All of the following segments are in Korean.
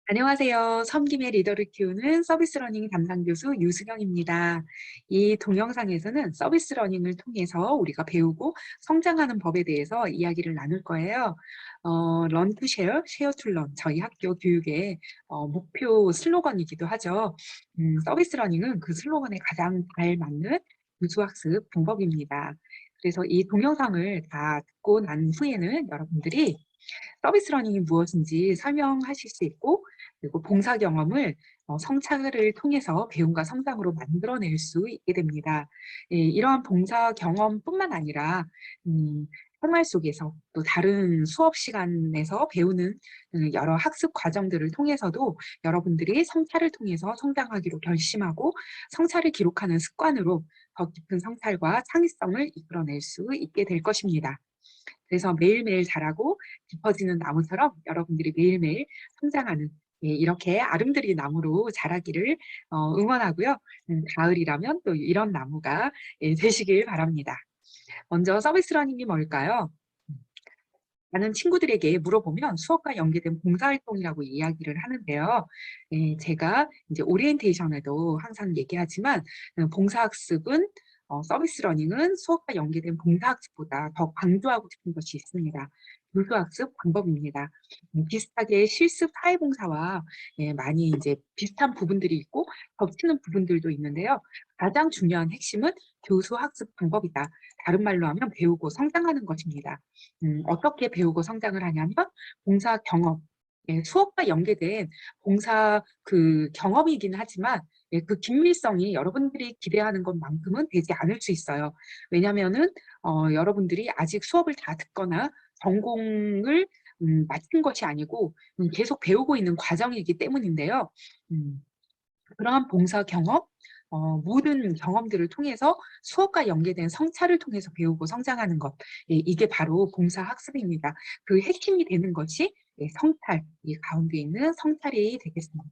안녕하세요. 섬김의 리더를 키우는 서비스 러닝 담당 교수 유수경입니다. 이 동영상에서는 서비스 러닝을 통해서 우리가 배우고 성장하는 법에 대해서 이야기를 나눌 거예요. 런 투 쉐어, 쉐어 투 런, 저희 학교 교육의 목표 슬로건이기도 하죠. 서비스 러닝은 그 슬로건에 가장 잘 맞는 유수학습 방법입니다. 그래서 이 동영상을 다 듣고 난 후에는 여러분들이 서비스 러닝이 무엇인지 설명하실 수 있고, 그리고 봉사 경험을 성찰을 통해서 배움과 성장으로 만들어낼 수 있게 됩니다. 예, 이러한 봉사 경험뿐만 아니라 음, 생활 속에서 또 다른 수업 시간에서 배우는 여러 학습 과정들을 통해서도 여러분들이 성찰을 통해서 성장하기로 결심하고 성찰을 기록하는 습관으로 더 깊은 성찰과 창의성을 이끌어낼 수 있게 될 것입니다. 그래서 매일매일 자라고 깊어지는 나무처럼 여러분들이 매일매일 성장하는, 예, 이렇게 아름드리 나무로 자라기를 응원하고요. 가을이라면 또 이런 나무가 되시길 바랍니다. 먼저 서비스 러닝이 뭘까요? 음, 많은 친구들에게 물어보면 수업과 연계된 봉사활동이라고 이야기를 하는데요. 예, 제가 이제 오리엔테이션에도 항상 얘기하지만 봉사학습은 서비스 러닝은 수업과 연계된 봉사학습보다 더 강조하고 싶은 것이 있습니다. 교수학습 방법입니다. 비슷하게 실습 사회봉사와 많이 이제 비슷한 부분들이 있고 겹치는 부분들도 있는데요. 가장 중요한 핵심은 교수학습 방법이다. 다른 말로 하면 배우고 성장하는 것입니다. 어떻게 배우고 성장을 하냐면 봉사 경험, 예, 수업과 연계된 봉사 그 경험이긴 하지만 예, 그 긴밀성이 여러분들이 기대하는 것만큼은 되지 않을 수 있어요. 왜냐면은 여러분들이 아직 수업을 다 듣거나 전공을 마친 것이 아니고 계속 배우고 있는 과정이기 때문인데요. 음. 그러한 봉사 경험, 모든 경험들을 통해서 수업과 연계된 성찰을 통해서 배우고 성장하는 것, 예, 이게 바로 봉사 학습입니다. 그 핵심이 되는 것이 예, 성찰, 이 가운데 있는 성찰이 되겠습니다.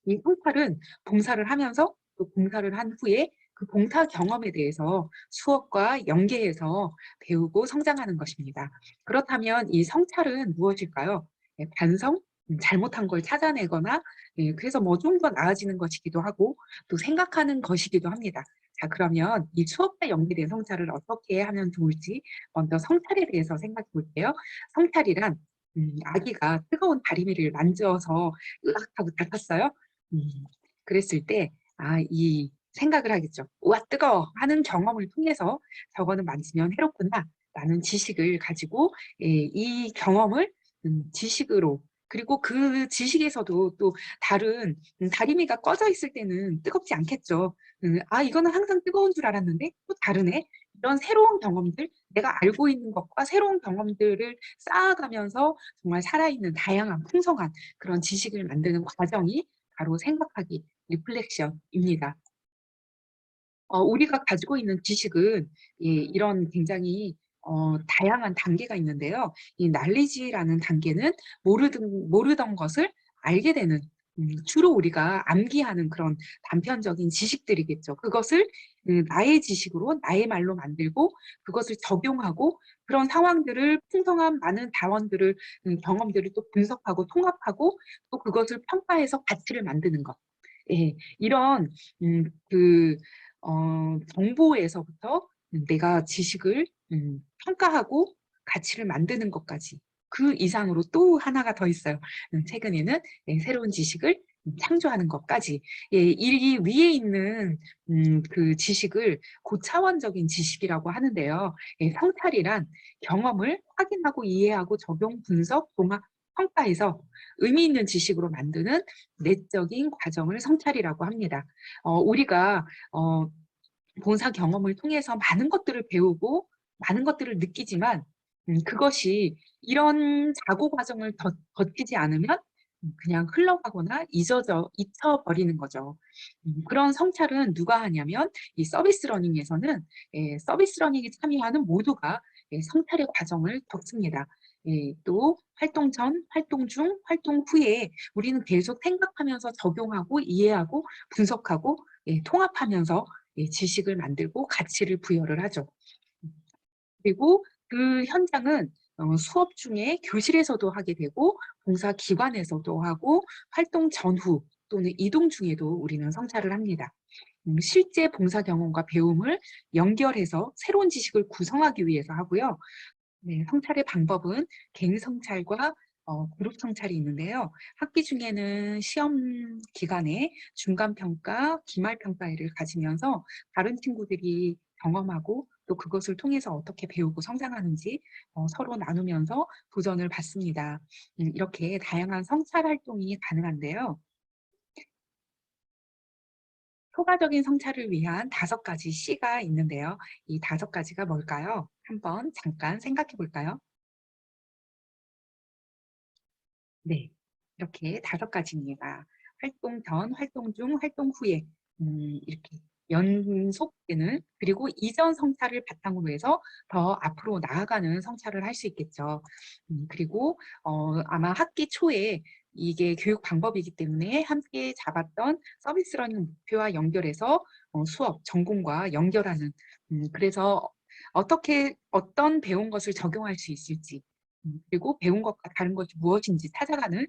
이 성찰은 봉사를 하면서 또 봉사를 한 후에 그 봉사 경험에 대해서 수업과 연계해서 배우고 성장하는 것입니다. 그렇다면 이 성찰은 무엇일까요? 예, 반성, 잘못한 걸 찾아내거나 예, 그래서 뭐 좀 더 나아지는 것이기도 하고 또 생각하는 것이기도 합니다. 자, 그러면 이 수업과 연계된 성찰을 어떻게 하면 좋을지 먼저 성찰에 대해서 생각해 볼게요. 성찰이란 아기가 뜨거운 다리미를 만져서 으악 하고 닦았어요. 음. 그랬을 때 이 생각을 하겠죠. '우와 뜨거워.' 하는 경험을 통해서 '저거는 만지면 해롭구나.'라는 지식을 가지고 이 경험을 지식으로, 그리고 그 지식에서도 또 다른 다리미가 꺼져 있을 때는 뜨겁지 않겠죠. '아 이거는 항상 뜨거운 줄 알았는데 또 다르네.' 이런 새로운 경험들, 내가 알고 있는 것과 새로운 경험들을 쌓아가면서 정말 살아있는 다양한 풍성한 그런 지식을 만드는 과정이 바로 생각하기, 리플렉션입니다. 우리가 가지고 있는 지식은 예, 이런 굉장히 다양한 단계가 있는데요. 이 knowledge라는 단계는 모르던 것을 알게 되는, 주로 우리가 암기하는 그런 단편적인 지식들이겠죠. 그것을 나의 지식으로 나의 말로 만들고 그것을 적용하고 그런 상황들을 풍성한 많은 자원들을 경험들을 또 분석하고 통합하고 또 그것을 평가해서 가치를 만드는 것. 예. 이런 그 정보에서부터 내가 지식을 평가하고 가치를 만드는 것까지 그 이상으로 또 하나가 더 있어요. 최근에는 예 새로운 지식을 창조하는 것까지. 예, 이 위에 있는 그 지식을 고차원적인 지식이라고 하는데요. 예, 성찰이란 경험을 확인하고 이해하고 적용, 분석, 종합, 평가해서 의미 있는 지식으로 만드는 내적인 과정을 성찰이라고 합니다. 우리가 어 봉사 경험을 통해서 많은 것들을 배우고 많은 것들을 느끼지만 그것이 이런 자고 과정을 거치지 않으면 그냥 흘러가거나 잊혀버리는 거죠. 그런 성찰은 누가 하냐면 이 서비스 러닝에서는 예, 서비스 러닝에 참여하는 모두가 예, 성찰의 과정을 겪습니다. 예, 또 활동 전, 활동 중, 활동 후에 우리는 계속 생각하면서 적용하고 이해하고 분석하고 예, 통합하면서 예, 지식을 만들고 가치를 부여를 하죠. 그리고 그 현장은 수업 중에 교실에서도 하게 되고 봉사 기관에서도 하고 활동 전후 또는 이동 중에도 우리는 성찰을 합니다. 실제 봉사 경험과 배움을 연결해서 새로운 지식을 구성하기 위해서 하고요. 네, 성찰의 방법은 개인 성찰과 그룹 성찰이 있는데요. 학기 중에는 시험 기간에 중간 평가, 기말 평가를 가지면서 다른 친구들이 경험하고 또 그것을 통해서 어떻게 배우고 성장하는지 서로 나누면서 도전을 받습니다. 이렇게 다양한 성찰 활동이 가능한데요. 효과적인 성찰을 위한 5가지 C가 있는데요. 이 5가지가 뭘까요? 한번 잠깐 생각해 볼까요? 네. 이렇게 5가지입니다. 활동 전, 활동 중, 활동 후에 이렇게 연속되는 그리고 이전 성찰을 바탕으로 해서 더 앞으로 나아가는 성찰을 할 수 있겠죠. 그리고 아마 학기 초에 이게 교육 방법이기 때문에 함께 잡았던 서비스 러닝 목표와 연결해서 수업, 전공과 연결하는 그래서 어떻게 어떤 배운 것을 적용할 수 있을지 그리고 배운 것과 다른 것이 무엇인지 찾아가는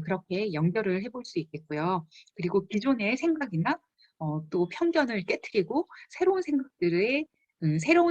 그렇게 연결을 해볼 수 있겠고요. 그리고 기존의 생각이나 또 편견을 깨트리고 새로운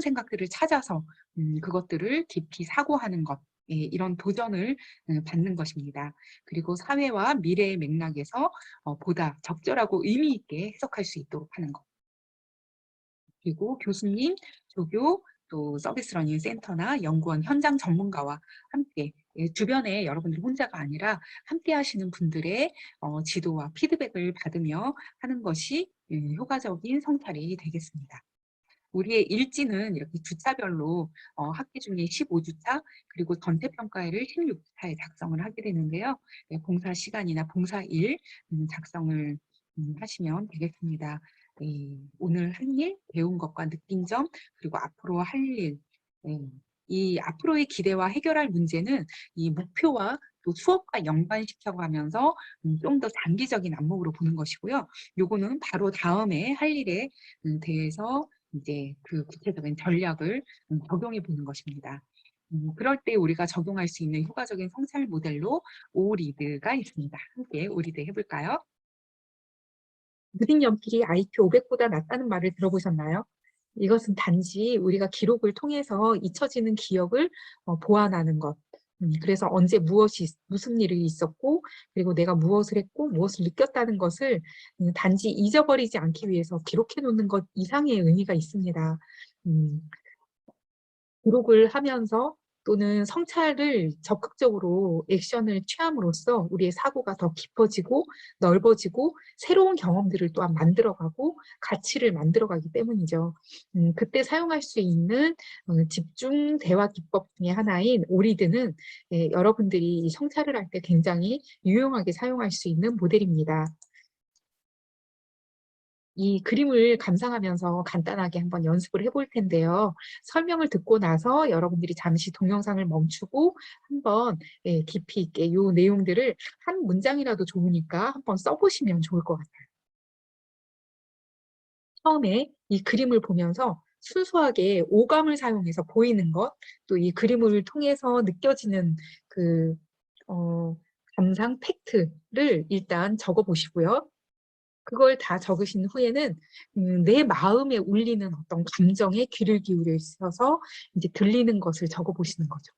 생각들을 찾아서 그것들을 깊이 사고하는 것 이런 도전을 받는 것입니다. 그리고 사회와 미래의 맥락에서 보다 적절하고 의미 있게 해석할 수 있도록 하는 것. 그리고 교수님, 조교, 또 서비스 러닝 센터나 연구원 현장 전문가와 함께 주변에 여러분들 혼자가 아니라 함께 하시는 분들의 지도와 피드백을 받으며 하는 것이 효과적인 성찰이 되겠습니다. 우리의 일지는 이렇게 주차별로 학기 중에 15주차 그리고 전체 평가일을 16주차에 작성을 하게 되는데요. 봉사 시간이나 봉사일 작성을 하시면 되겠습니다. 오늘 한 일, 배운 것과 느낀 점, 그리고 앞으로 할 일, 이 앞으로의 기대와 해결할 문제는 이 목표와 또 수업과 연관시켜가면서 좀 더 장기적인 안목으로 보는 것이고요. 요거는 바로 다음에 할 일에 대해서 이제 그 구체적인 전략을 적용해 보는 것입니다. 그럴 때 우리가 적용할 수 있는 효과적인 성찰 모델로 오리드가 있습니다. 함께 오리드 해볼까요? 느린 연필이 IQ 500보다 낫다는 말을 들어보셨나요? 이것은 단지 우리가 기록을 통해서 잊혀지는 기억을 보완하는 것. 그래서 언제 무슨 일이 있었고, 그리고 내가 무엇을 했고, 무엇을 느꼈다는 것을 단지 잊어버리지 않기 위해서 기록해 놓는 것 이상의 의미가 있습니다. 음, 기록을 하면서 또는 성찰을 적극적으로 액션을 취함으로써 우리의 사고가 더 깊어지고 넓어지고 새로운 경험들을 또한 만들어가고 가치를 만들어가기 때문이죠. 그때 사용할 수 있는 집중 대화 기법 중에 하나인 오리드는 여러분들이 성찰을 할 때 굉장히 유용하게 사용할 수 있는 모델입니다. 이 그림을 감상하면서 간단하게 한번 연습을 해볼 텐데요. 설명을 듣고 나서 여러분들이 잠시 동영상을 멈추고 한번 깊이 있게 이 내용들을 한 문장이라도 좋으니까 한번 써보시면 좋을 것 같아요. 처음에 이 그림을 보면서 순수하게 오감을 사용해서 보이는 것, 또 이 그림을 통해서 느껴지는 그 감상 팩트를 일단 적어보시고요. 그걸 다 적으신 후에는 내 마음에 울리는 어떤 감정에 귀를 기울여서 이제 들리는 것을 적어보시는 거죠.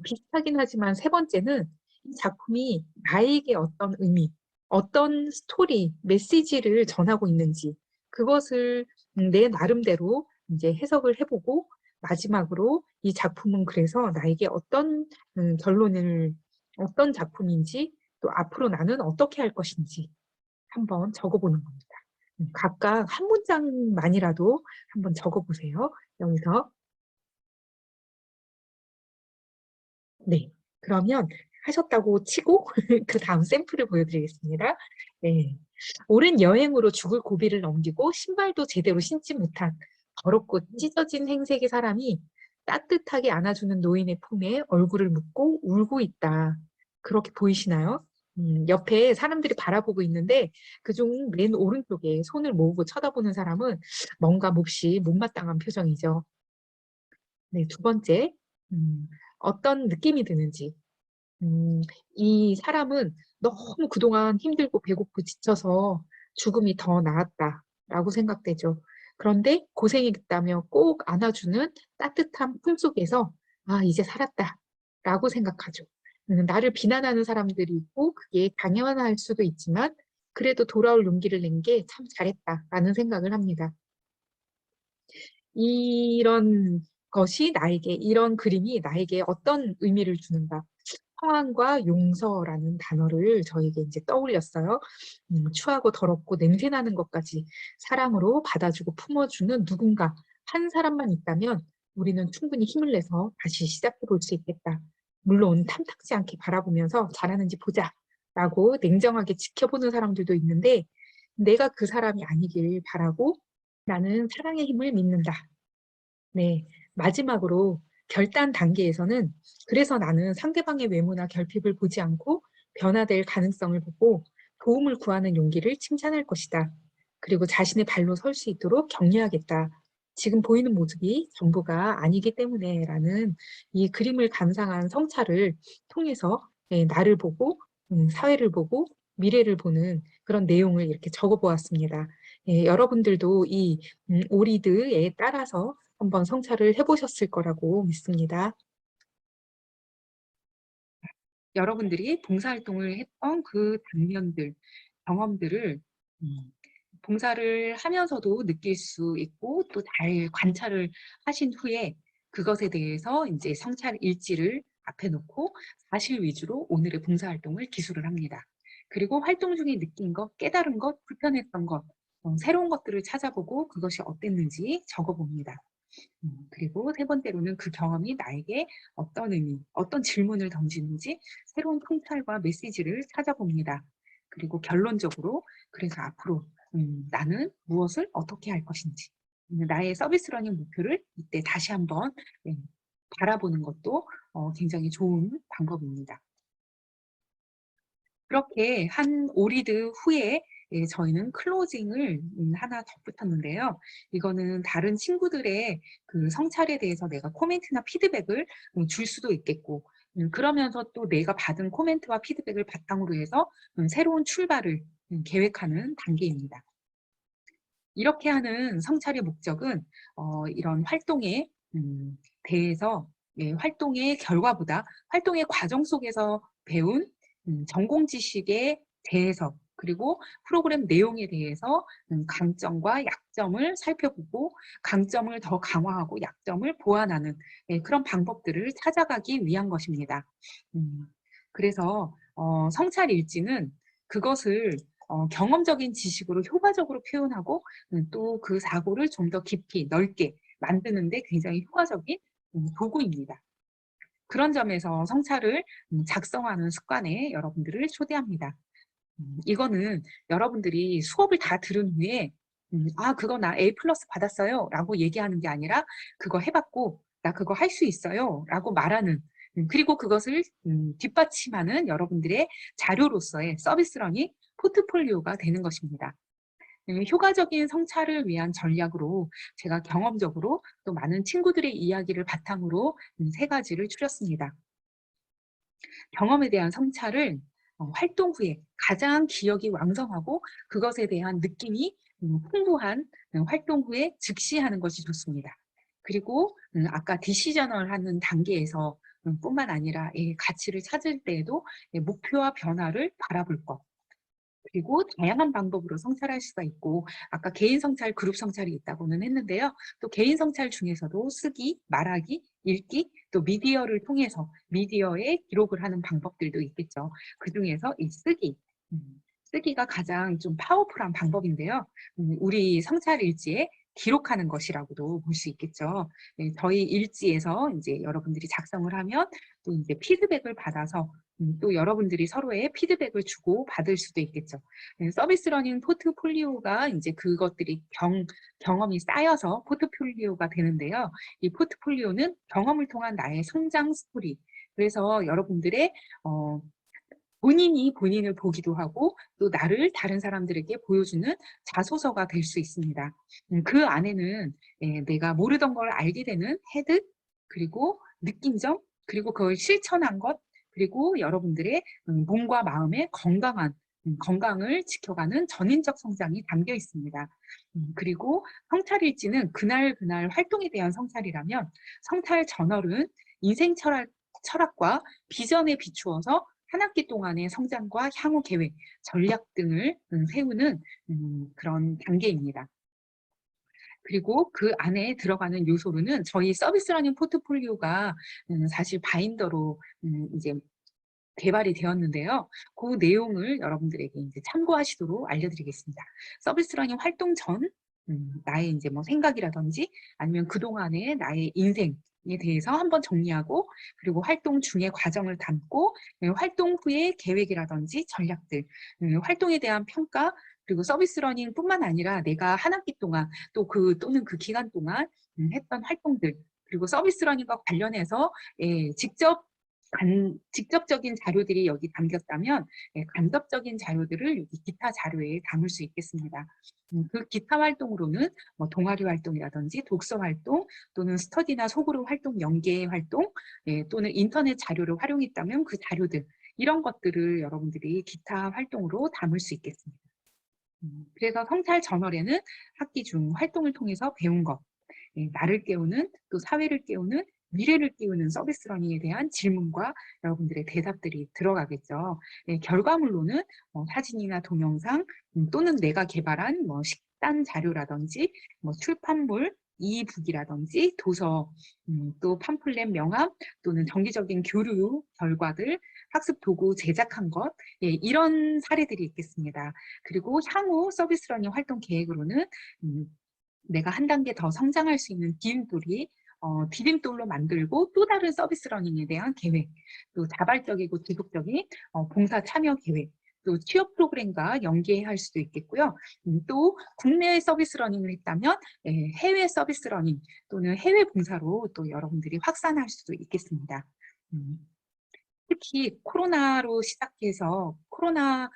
비슷하긴 하지만 세 번째는 이 작품이 나에게 어떤 의미, 어떤 스토리, 메시지를 전하고 있는지 그것을 내 나름대로 이제 해석을 해보고 마지막으로 이 작품은 그래서 나에게 어떤 어떤 작품인지 또 앞으로 나는 어떻게 할 것인지 한번 적어보는 겁니다. 각각 한 문장만이라도 한번 적어보세요. 여기서. 네. 그러면 하셨다고 치고 그 다음 샘플을 보여드리겠습니다. 네. 오랜 여행으로 죽을 고비를 넘기고 신발도 제대로 신지 못한 더럽고 찢어진 행색의 사람이 따뜻하게 안아주는 노인의 품에 얼굴을 묻고 울고 있다. 그렇게 보이시나요? 옆에 사람들이 바라보고 있는데 그중 맨 오른쪽에 손을 모으고 쳐다보는 사람은 뭔가 몹시 못마땅한 표정이죠. 네, 두 번째. 어떤 느낌이 드는지, 음, 이 사람은 너무 그동안 힘들고 배고프고 지쳐서 죽음이 더 나았다라고 생각되죠. 그런데 고생했다며 꼭 안아주는 따뜻한 품속에서 아, 이제 살았다라고 생각하죠. 나를 비난하는 사람들이 있고 그게 당연할 수도 있지만 그래도 돌아올 용기를 낸 게 참 잘했다라는 생각을 합니다. 이런 것이 나에게, 이런 그림이 나에게 어떤 의미를 주는가. 평안과 용서라는 단어를 저에게 이제 떠올렸어요. 추하고 더럽고 냄새나는 것까지 사랑으로 받아주고 품어주는 누군가 한 사람만 있다면 우리는 충분히 힘을 내서 다시 시작해 볼 수 있겠다. 물론 탐탁지 않게 바라보면서 잘하는지 보자 라고 냉정하게 지켜보는 사람들도 있는데 내가 그 사람이 아니길 바라고 나는 사랑의 힘을 믿는다. 네, 마지막으로 결단 단계에서는 그래서 나는 상대방의 외모나 결핍을 보지 않고 변화될 가능성을 보고 도움을 구하는 용기를 칭찬할 것이다. 그리고 자신의 발로 설 수 있도록 격려하겠다. 지금 보이는 모습이 전부가 아니기 때문에 라는 이 그림을 감상한 성찰을 통해서 나를 보고 사회를 보고 미래를 보는 그런 내용을 이렇게 적어보았습니다. 여러분들도 이 오리드에 따라서 한번 성찰을 해보셨을 거라고 믿습니다. 여러분들이 봉사활동을 했던 그 장면들, 경험들을 음, 봉사를 하면서도 느낄 수 있고 또 잘 관찰을 하신 후에 그것에 대해서 이제 성찰 일지를 앞에 놓고 사실 위주로 오늘의 봉사활동을 기술을 합니다. 그리고 활동 중에 느낀 것, 깨달은 것, 불편했던 것, 새로운 것들을 찾아보고 그것이 어땠는지 적어봅니다. 그리고 세 번째로는 그 경험이 나에게 어떤 의미, 어떤 질문을 던지는지 새로운 통찰과 메시지를 찾아봅니다. 그리고 결론적으로 그래서 앞으로 나는 무엇을 어떻게 할 것인지 나의 서비스 러닝 목표를 이때 다시 한번 바라보는 것도 굉장히 좋은 방법입니다. 그렇게 한 오리드 후에 저희는 클로징을 하나 덧붙였는데요. 이거는 다른 친구들의 그 성찰에 대해서 내가 코멘트나 피드백을 줄 수도 있겠고 그러면서 또 내가 받은 코멘트와 피드백을 바탕으로 해서 새로운 출발을 계획하는 단계입니다. 이렇게 하는 성찰의 목적은 이런 활동에 대해서 활동의 결과보다 활동의 과정 속에서 배운 전공 지식의 재해석 그리고 프로그램 내용에 대해서 강점과 약점을 살펴보고 강점을 더 강화하고 약점을 보완하는 그런 방법들을 찾아가기 위한 것입니다. 그래서 성찰 일지는 그것을 경험적인 지식으로 효과적으로 표현하고 또 그 사고를 좀 더 깊이 넓게 만드는 데 굉장히 효과적인 도구입니다. 그런 점에서 성찰을 작성하는 습관에 여러분들을 초대합니다. 이거는 여러분들이 수업을 다 들은 후에 아 그거 나 A 플러스 받았어요 라고 얘기하는 게 아니라 그거 해봤고 나 그거 할 수 있어요 라고 말하는 그리고 그것을 뒷받침하는 여러분들의 자료로서의 서비스 러닝 포트폴리오가 되는 것입니다. 효과적인 성찰을 위한 전략으로 제가 경험적으로 또 많은 친구들의 이야기를 바탕으로 세 가지를 추렸습니다. 경험에 대한 성찰을 활동 후에 가장 기억이 왕성하고 그것에 대한 느낌이 풍부한 활동 후에 즉시 하는 것이 좋습니다. 그리고 아까 디시저널 하는 단계에서 뿐만 아니라 가치를 찾을 때에도 목표와 변화를 바라볼 것 그리고 다양한 방법으로 성찰할 수가 있고 아까 개인 성찰, 그룹 성찰이 있다고는 했는데요. 또 개인 성찰 중에서도 쓰기, 말하기, 읽기, 또 미디어를 통해서 미디어에 기록을 하는 방법들도 있겠죠. 그중에서 이 쓰기, 쓰기가 가장 좀 파워풀한 방법인데요. 우리 성찰 일지에 기록하는 것이라고도 볼 수 있겠죠. 저희 일지에서 이제 여러분들이 작성을 하면 또 이제 피드백을 받아서 또 여러분들이 서로의 피드백을 주고 받을 수도 있겠죠. 서비스 러닝 포트폴리오가 이제 그것들이 경험이 쌓여서 포트폴리오가 되는데요. 이 포트폴리오는 경험을 통한 나의 성장 스토리. 그래서 여러분들의 본인이 본인을 보기도 하고 또 나를 다른 사람들에게 보여주는 자소서가 될 수 있습니다. 그 안에는 내가 모르던 걸 알게 되는 헤드 그리고 느낀 점 그리고 그걸 실천한 것, 그리고 여러분들의 몸과 마음의 건강을 지켜가는 전인적 성장이 담겨 있습니다. 그리고 성찰일지는 그날 활동에 대한 성찰이라면, 성찰 저널은 인생 철학과 비전에 비추어서 한 학기 동안의 성장과 향후 계획, 전략 등을 세우는 그런 단계입니다. 그리고 그 안에 들어가는 요소로는 저희 서비스 러닝 포트폴리오가 사실 바인더로 이제 개발이 되었는데요. 그 내용을 여러분들에게 이제 참고하시도록 알려드리겠습니다. 서비스 러닝 활동 전 나의 이제 뭐 생각이라든지 아니면 그동안의 나의 인생에 대해서 한번 정리하고, 그리고 활동 중의 과정을 담고, 활동 후의 계획이라든지 전략들, 활동에 대한 평가, 그리고 서비스 러닝뿐만 아니라 내가 한 학기 동안 또는 그 기간 동안 했던 활동들, 그리고 서비스 러닝과 관련해서 직접적인 자료들이 여기 담겼다면 간접적인 자료들을 여기 기타 자료에 담을 수 있겠습니다. 그 기타 활동으로는 뭐 동아리 활동이라든지 독서 활동, 또는 스터디나 소그룹 활동, 연계 활동, 또는 인터넷 자료를 활용했다면 그 자료들, 이런 것들을 여러분들이 기타 활동으로 담을 수 있겠습니다. 그래서 성찰 저널에는 학기 중 활동을 통해서 배운 것, 나를 깨우는, 또 사회를 깨우는, 미래를 깨우는 서비스 러닝에 대한 질문과 여러분들의 대답들이 들어가겠죠. 결과물로는 사진이나 동영상, 또는 내가 개발한 뭐 식단 자료라든지 뭐 출판물, 이북이라든지 도서, 또 팜플렛 명함, 또는 정기적인 교류 결과들, 학습 도구 제작한 것, 이런 사례들이 있겠습니다. 그리고 향후 서비스 러닝 활동 계획으로는 내가 한 단계 더 성장할 수 있는 디딤돌로 만들고 또 다른 서비스 러닝에 대한 계획, 또 자발적이고 지속적인 봉사 참여 계획, 또 취업 프로그램과 연계할 수도 있겠고요. 또 국내 서비스 러닝을 했다면 해외 서비스 러닝 또는 해외 봉사로 또 여러분들이 확산할 수도 있겠습니다. 특히 코로나로 시작해서 코로나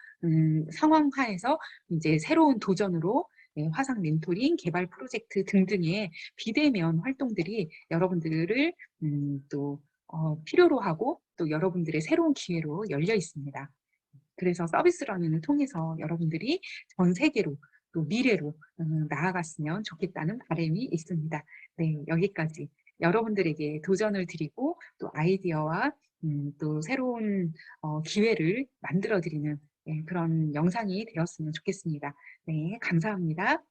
상황하에서 이제 새로운 도전으로 화상 멘토링, 개발 프로젝트 등등의 비대면 활동들이 여러분들을 또 필요로 하고, 또 여러분들의 새로운 기회로 열려 있습니다. 그래서 서비스 러닝을 통해서 여러분들이 전 세계로, 또 미래로 나아갔으면 좋겠다는 바람이 있습니다. 네, 여기까지 여러분들에게 도전을 드리고, 또 아이디어와 또 새로운 기회를 만들어 드리는 그런 영상이 되었으면 좋겠습니다. 네, 감사합니다.